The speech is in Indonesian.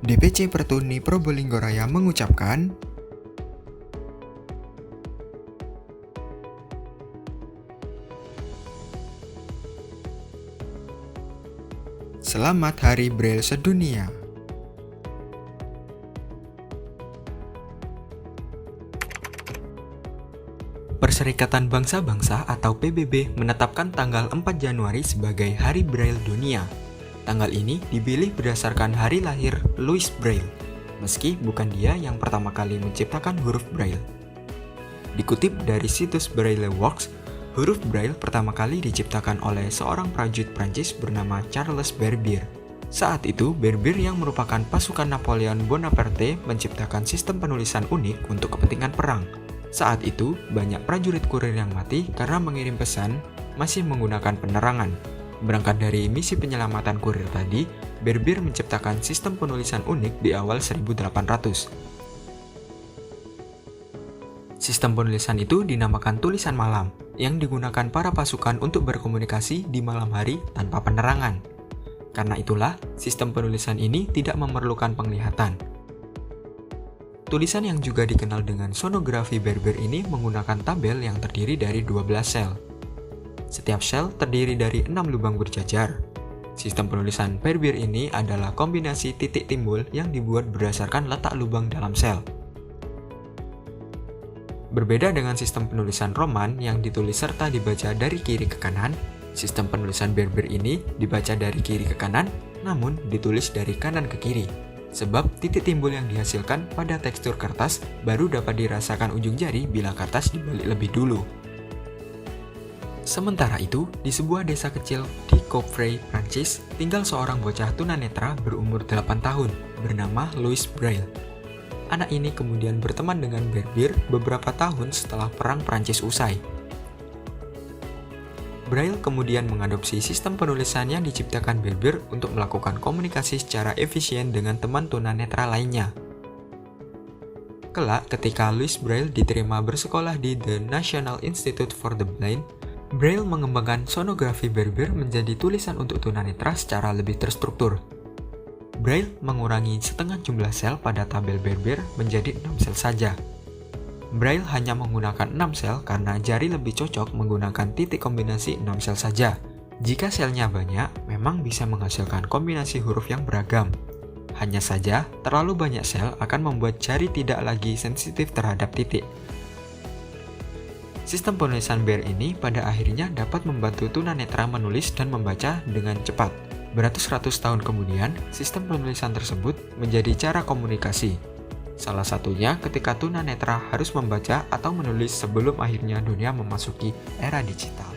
DPC Pertuni Probolinggo Raya mengucapkan, Selamat Hari Braille Sedunia. Perserikatan Bangsa-Bangsa atau PBB menetapkan tanggal 4 Januari sebagai Hari Braille Dunia. Tanggal ini dipilih berdasarkan hari lahir Louis Braille, meski bukan dia yang pertama kali menciptakan huruf Braille. Dikutip dari situs Braille Works, huruf Braille pertama kali diciptakan oleh seorang prajurit Prancis bernama Charles Berbier. Saat itu, Berbier yang merupakan pasukan Napoleon Bonaparte menciptakan sistem penulisan unik untuk kepentingan perang. Saat itu, banyak prajurit kurir yang mati karena mengirim pesan masih menggunakan penerangan. Berangkat dari misi penyelamatan kurir tadi, Berbier menciptakan sistem penulisan unik di awal 1800. Sistem penulisan itu dinamakan tulisan malam, yang digunakan para pasukan untuk berkomunikasi di malam hari tanpa penerangan. Karena itulah, sistem penulisan ini tidak memerlukan penglihatan. Tulisan yang juga dikenal dengan sonografi Berbier ini menggunakan tabel yang terdiri dari 12 sel. Setiap sel terdiri dari 6 lubang berjajar. Sistem penulisan Berbier ini adalah kombinasi titik timbul yang dibuat berdasarkan letak lubang dalam sel. Berbeda dengan sistem penulisan Roman yang ditulis serta dibaca dari kiri ke kanan, sistem penulisan Berbier ini dibaca dari kiri ke kanan, namun ditulis dari kanan ke kiri. Sebab titik timbul yang dihasilkan pada tekstur kertas baru dapat dirasakan ujung jari bila kertas dibalik lebih dulu. Sementara itu, di sebuah desa kecil di Coffrey, Prancis, tinggal seorang bocah tunanetra berumur 8 tahun bernama Louis Braille. Anak ini kemudian berteman dengan Berbier beberapa tahun setelah Perang Prancis usai. Braille kemudian mengadopsi sistem penulisan yang diciptakan Berbier untuk melakukan komunikasi secara efisien dengan teman tunanetra lainnya. Kelak, ketika Louis Braille diterima bersekolah di The National Institute for the Blind, Braille mengembangkan sonografi Berbier menjadi tulisan untuk tunanetra secara lebih terstruktur. Braille mengurangi setengah jumlah sel pada tabel Berbier menjadi 6 sel saja. Braille hanya menggunakan 6 sel karena jari lebih cocok menggunakan titik kombinasi 6 sel saja. Jika selnya banyak, memang bisa menghasilkan kombinasi huruf yang beragam. Hanya saja, terlalu banyak sel akan membuat jari tidak lagi sensitif terhadap titik. Sistem penulisan Braille ini pada akhirnya dapat membantu tunanetra menulis dan membaca dengan cepat. Beratus-ratus tahun kemudian, sistem penulisan tersebut menjadi cara komunikasi. Salah satunya ketika tunanetra harus membaca atau menulis sebelum akhirnya dunia memasuki era digital.